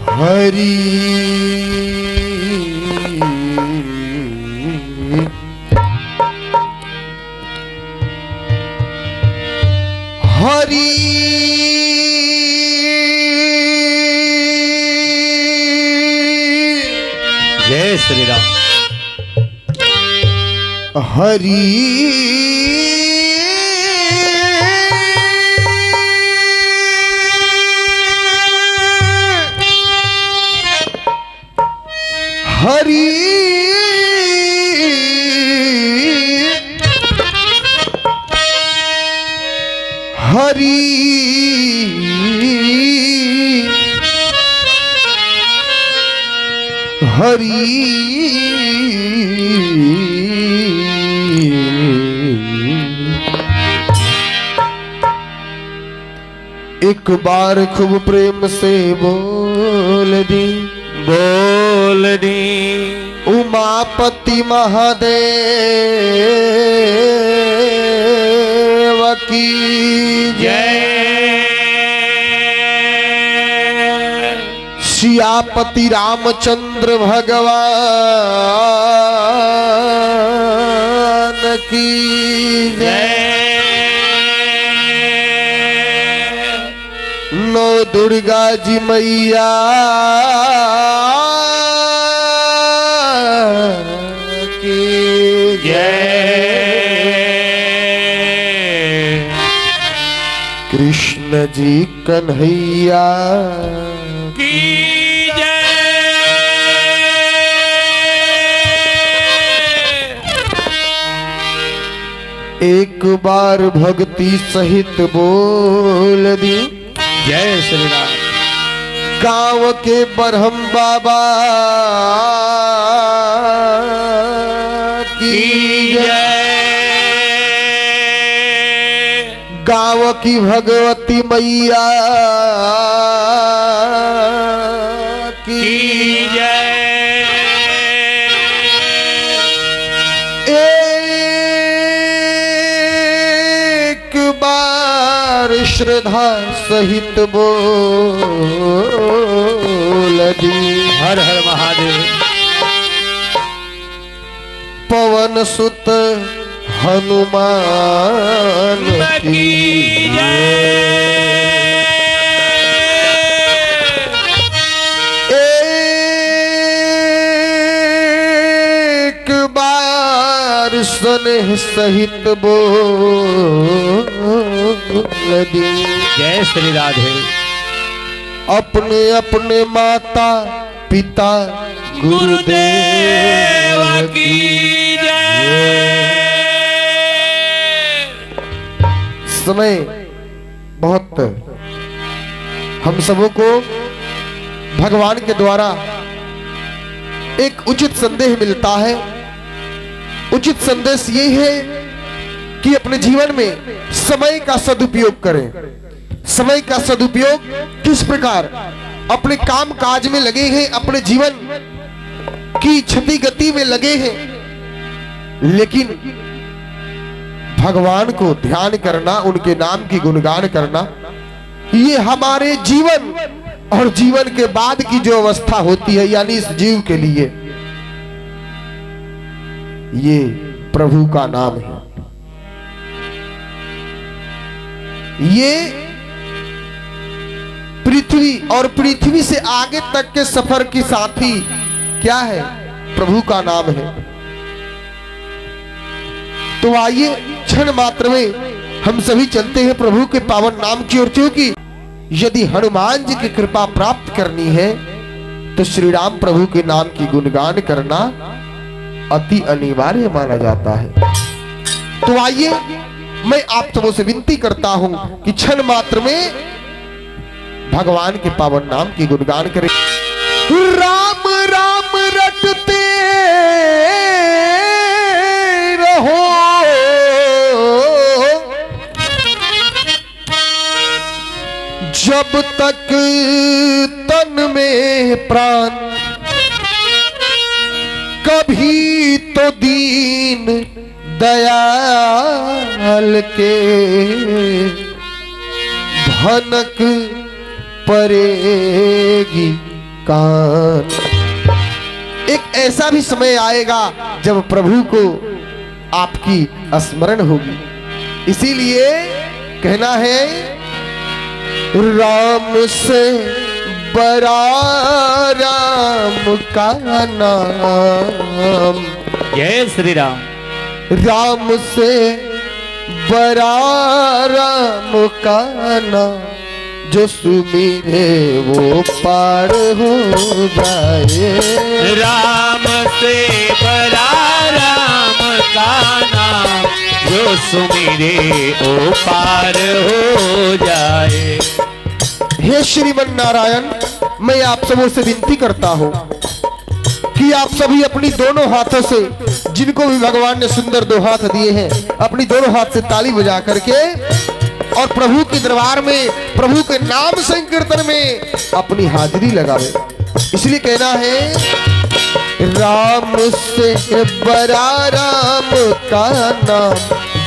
हरि हरि जय श्री राम। हरि हरि हरि हरि एक बार खूब प्रेम से बोल दी उमापति महादेव की जय। सियापति रामचंद्र भगवान की जय। नौ दुर्गा जी मैया की जय। कृष्ण जी कन्हैया की जय। एक बार भक्ति सहित बोल दी जय श्री राम। गांव के बरहम बाबा की जय। गांव की भगवती मैया की जय। एक बार श्रद्धा सहित बोल दी हर हर महादेव। पवन सुत हनुमान की एक बार स्नेह सहित बोल दी जय श्री राधे। अपने अपने माता पिता गुरुदेव की समय बहुत हम सबों को भगवान के द्वारा एक उचित संदेश मिलता है। उचित संदेश ये है कि अपने जीवन में समय का सदुपयोग करें। समय का सदुपयोग किस प्रकार? अपने काम काज में लगे हैं, अपने जीवन की क्षति गति में लगे हैं, लेकिन भगवान को ध्यान करना, उनके नाम की गुणगान करना, ये हमारे जीवन और जीवन के बाद की जो अवस्था होती है, यानी इस जीव के लिए ये प्रभु का नाम है। ये पृथ्वी और पृथ्वी से आगे तक के सफर की साथी क्या है? प्रभु का नाम है। तो आइए क्षण मात्र में हम सभी चलते हैं प्रभु के पावन नाम की ओर, क्योंकि यदि हनुमान जी की कृपा प्राप्त करनी है तो श्री राम प्रभु के नाम की गुणगान करना अति अनिवार्य माना जाता है। तो आइए मैं आप सबों से विनती करता हूं कि क्षण मात्र में भगवान के पावन नाम की गुणगान करें। राम राम रटते रहो, जब तक तन में प्राण, कभी तो दीन दयाल के हनक परेगी कान। एक ऐसा भी समय आएगा जब प्रभु को आपकी स्मरण होगी। इसीलिए कहना है, राम से बड़ा राम का नाम। जय श्री राम। राम से बड़ा राम का नाम, जो सुमिरे वो पार हो जाए। राम से बड़ा राम का नाम, जो सुमिरे ओ पार हो जाए। हे श्रीमन नारायण, मैं आप सबों से विनती करता हूँ कि आप सभी अपनी दोनों हाथों से, जिनको भी भगवान ने सुंदर दो हाथ दिए हैं, अपनी दोनों हाथ से ताली बजा करके और प्रभु के दरबार में, प्रभु के नाम संकीर्तन में अपनी हाजिरी लगावे। इसलिए कहना है, राम से बड़ा राम का नाम,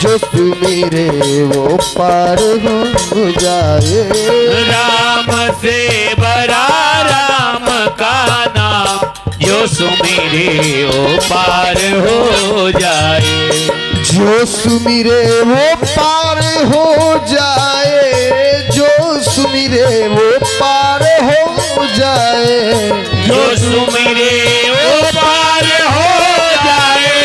जो सुमिरे वो पार हो जाए। राम से बड़ा राम का नाम, जो सुमिरे ओ पार हो जाए। जो सुमिरे वो पार हो जाए, जो सुमिरे वो पार हो जाए। जो सुमिरे ओ पार हो जाए,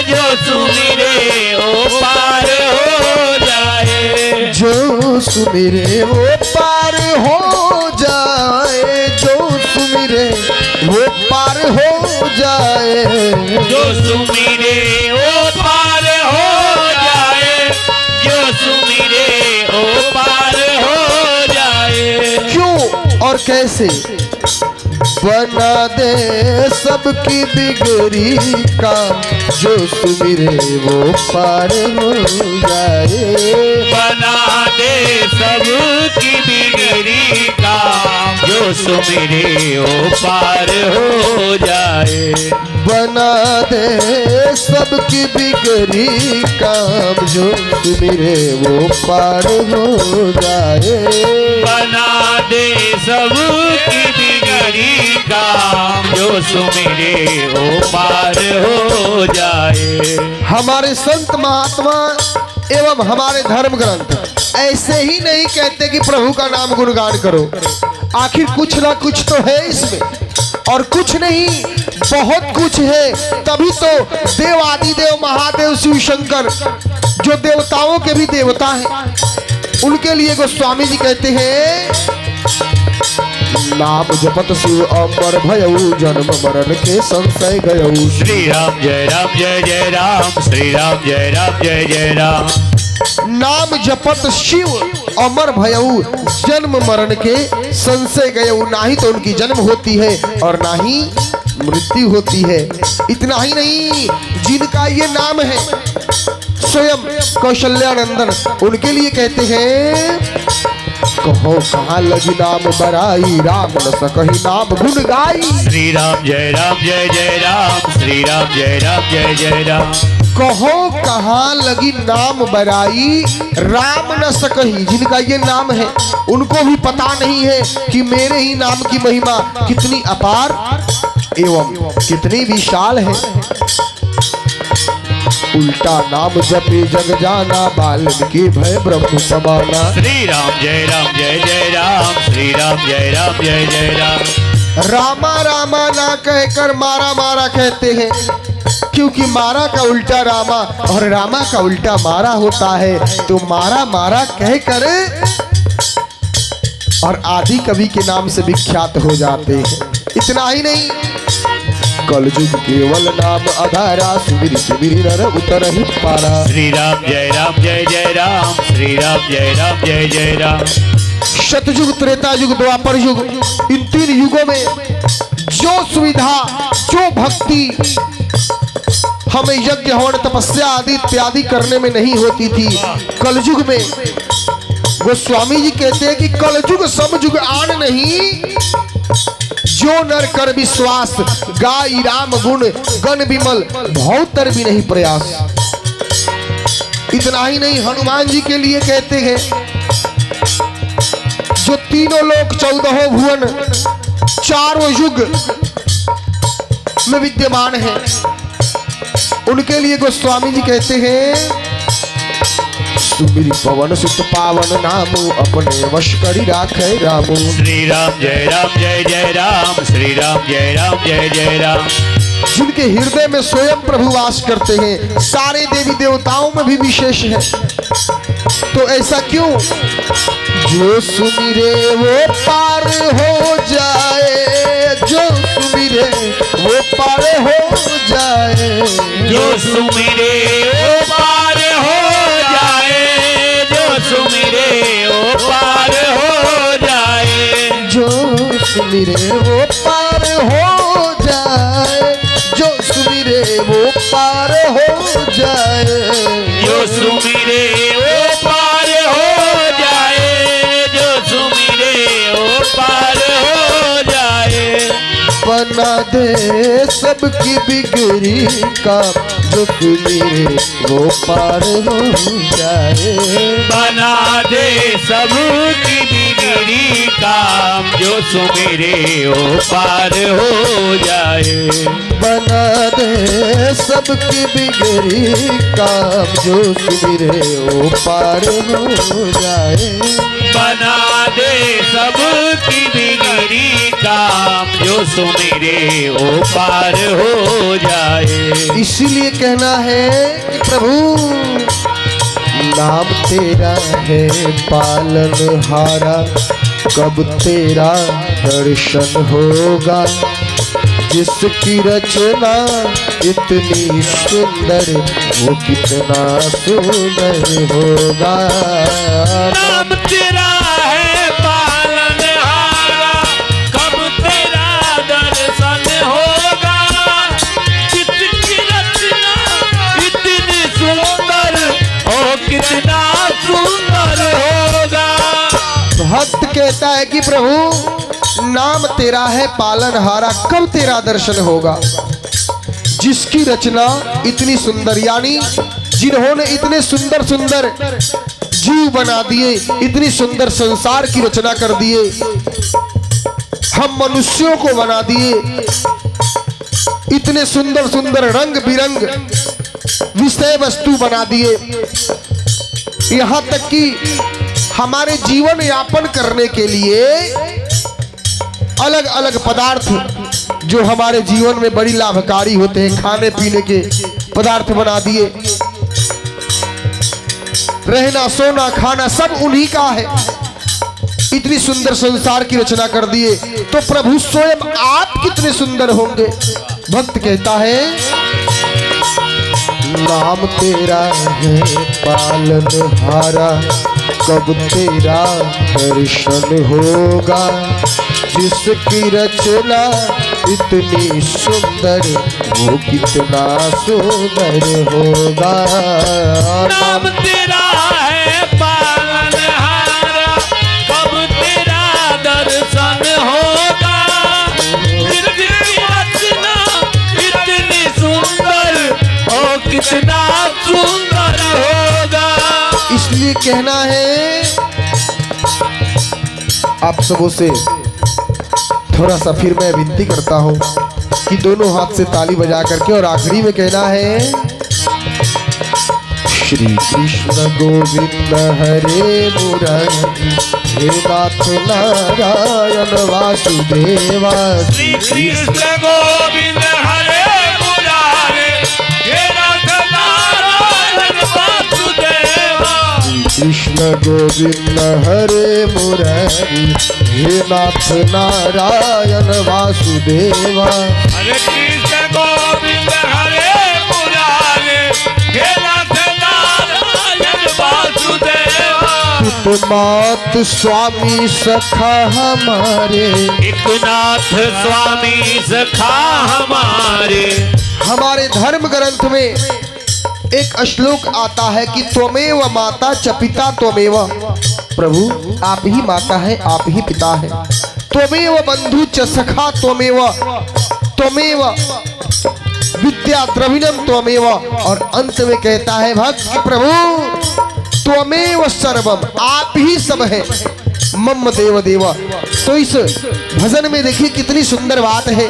जो सुमिरे ओ पार हो जाए। जो सुमिरे वो पार हो जाए, जो सुमिरे वो पार हो जाए। जो सुमिरे ओ पार हो जाए, जो सुमिरे ओ पार हो जाए। क्यों और कैसे? बना दे सबकी बिगड़ी का, जो सुमिरे वो पार हो जाए। बना दे सबकी बिगड़ी का, जो सुमिरे ओ पार हो जाए। बना दे सबकी बिगड़ी काम, जो सुमिरे वो पार हो जाए। बना दे सबकी बिगड़ी काम, जो सुमिरे ओ पार हो जाए। हमारे संत महात्मा एवं हमारे धर्म ग्रंथ ऐसे ही नहीं कहते कि प्रभु का नाम गुणगान करो। आखिर कुछ ना कुछ तो है इसमें, और कुछ नहीं बहुत कुछ है। तभी तो देव आदिदेव महादेव शिव शंकर, जो देवताओं के भी देवता हैं, उनके लिए गोस्वामी जी कहते हैं, नाम जपत शिव अमर भयऊ, जन्म मरण के संशय गयऊ। श्री राम जय राम जय जय राम, श्री राम जय राम जय जय राम। नाम जपत शिव अमर भयऊ, जन्म मरण के संशय गयऊ। ना ही तो उनकी जन्म होती है और ना ही मृत्यु होती है। इतना ही नहीं, जिनका ये नाम है स्वयं कौशल्यानंदन, उनके लिए कहते हैं, कहो कहाँ लगी नाम बराई, राम न सकहि नाम गुण गाई। श्री राम जय जय राम, श्री राम जय जय राम। कहो कहाँ लगी नाम बराई, राम न सकहि। जिनका ये नाम है उनको भी पता नहीं है कि मेरे ही नाम की महिमा कितनी अपार एवं कितनी विशाल है। उल्टा नाम जपे जग जाना, वाल्मीकि भय ब्रह्म समाना। श्री राम जय जय राम, श्री राम जय जय राम। रामा रामा ना कहकर मारा मारा कहते हैं, क्योंकि मारा का उल्टा रामा और रामा का उल्टा मारा होता है। तो मारा मारा कहकर और आदि कवि के नाम से विख्यात हो जाते हैं। इतना ही नहीं, कलयुग केवल नाम आधारा, सुमिर सुमिर नर उतर ही पारा। श्री राम जय जय राम, श्री राम जय जय राम। सतयुग त्रेता युग द्वापर युग, इन तीन युगों में जो सुविधा जो भक्ति हमें यज्ञ हवन तपस्या आदि इत्यादि करने में नहीं होती थी, कलयुग में गोस्वामी जी कहते हैं कि कलयुग समयुग आन नहीं, जो नर कर विश्वास, गाई राम गुण गण विमल, भौतर भी नहीं प्रयास। इतना ही नहीं, हनुमान जी के लिए कहते हैं तीनों लोक 14 भुवन चारों युग में विद्यमान है, उनके लिए गोस्वामी जी कहते हैं सुमिरी पवन सुत पावन नामो अपने वश करी राखे रामो। श्री राम जय राम जय जय राम, श्री राम जय राम जय जय राम। जिनके हृदय में स्वयं प्रभु वास करते हैं, सारे देवी देवताओं में भी विशेष है। तो ऐसा क्यों? जो सुमिरे वो पार हो जाए, जो सुमिरे वो पार हो जाए, जो सुमिरे वो पार हो जाए, जो सुमिरे वो पार हो जाए, जो सुमिरे वो पार हो जाए, जो सुमिरे वो पार हो जाए, जो सुमिरे वो पार हो जाए, जो सुमिरे वो पार हो जाए। बना दे सबकी बिगड़ी का, जो सुमिरे वो पार हो जाए, बना दे सबकी बिगड़ी काम, जो सुमिरे वो पार हो जाए। बना दे सबकी बिगड़ी काम, जो सुमिरे वो पार हो जाए, बना दे सबकी बिगड़ी काम, जो सुमिरे वो पार हो जाए। इसीलिए कहना है कि प्रभु नाम तेरा है पालनहारा, कब तेरा दर्शन होगा, जिसकी रचना इतनी सुंदर वो कितना सुंदर होगा। नाम तेरा है पालनहारा, कब तेरा दर्शन होगा, जिसकी रचना इतनी सुंदर ओ कितना सुंदर होगा। भक्त कहता है कि प्रभु नाम तेरा है पालनहारा, कब तेरा दर्शन होगा, जिसकी रचना इतनी सुंदर, यानी जिन्होंने इतने सुंदर सुंदर जीव बना दिए, इतनी सुंदर संसार की रचना कर दिए, हम मनुष्यों को बना दिए, इतने सुंदर सुंदर रंग बिरंग विषय वस्तु बना दिए, यहाँ तक कि हमारे जीवन यापन करने के लिए अलग अलग पदार्थ जो हमारे जीवन में बड़ी लाभकारी होते हैं, खाने पीने के पदार्थ बना दिए, रहना सोना खाना सब उन्हीं का है, इतनी सुंदर संसार की रचना कर दिए, तो प्रभु स्वयं आप कितने सुंदर होंगे। भक्त कहता है नाम तेरा है पालनहारा, कब तेरा दर्शन होगा, जिसकी रचना इतनी सुंदर वो कितना सुंदर होगा। नाम तेरा है पालनहारा, कब तेरा दर्शन होगा, जिसकी रचना इतनी सुंदर ओ कितना सुंदर होगा। इसलिए कहना है आप सबों से, थोड़ा सा फिर मैं विनती करता हूं कि दोनों हाथ से ताली बजा करके, और आखिरी में कहना है श्री कृष्ण गोविंद हरे मुरारी, हे नाथ नारायण वासुदेवा, श्री कृष्ण गोविंद हरे मुरारे, हे नाथ नारायण वासुदेवा, कृष्ण गोविंद हरे मुरारी, हे नाथ नारायण वासुदेवा, हरे कृष्ण गोविंद हरे मुरारे, हे नाथ नारायण वासुदेवा। पित मात स्वामी सखा हमारे, एक नाथ स्वामी सखा हमारे धर्म ग्रंथ में एक श्लोक आता है कि त्वमेव माता च पिता त्वमेव, प्रभु आप ही माता है, आप ही पिता है, त्वमेव बंधु च सखा त्वमेव, त्वमेव विद्या द्रविणम त्वमेव, और अंत में कहता है भक्त कि प्रभु त्वमेव सर्वम, आप ही सब है, मम देव देवा। तो इस भजन में देखिए कितनी सुंदर बात है।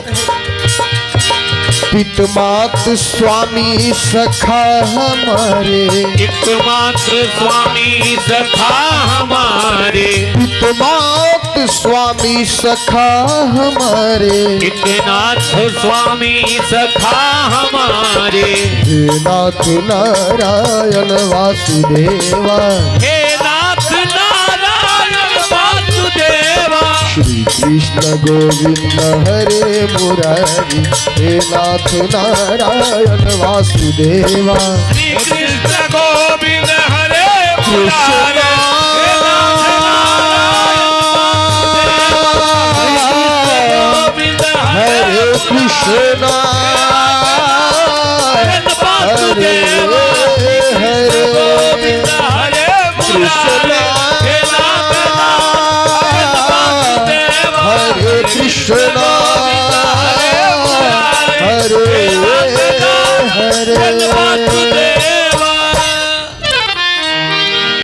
पितमात स्वामी सखा हमारे, एकमात्र स्वामी सखा हमारे, पितमात स्वामी सखा हमारे, एकनाथ स्वामी सखा हमारे। हे नाथ नारायण वासुदेवा, हे नाथ नारायण वासुदेवा, श्री कृष्ण गोविंद हरे मुरारी, हे नाथ नारायण वासुदेवा। श्री कृष्ण गोविंद हरे मुरारी।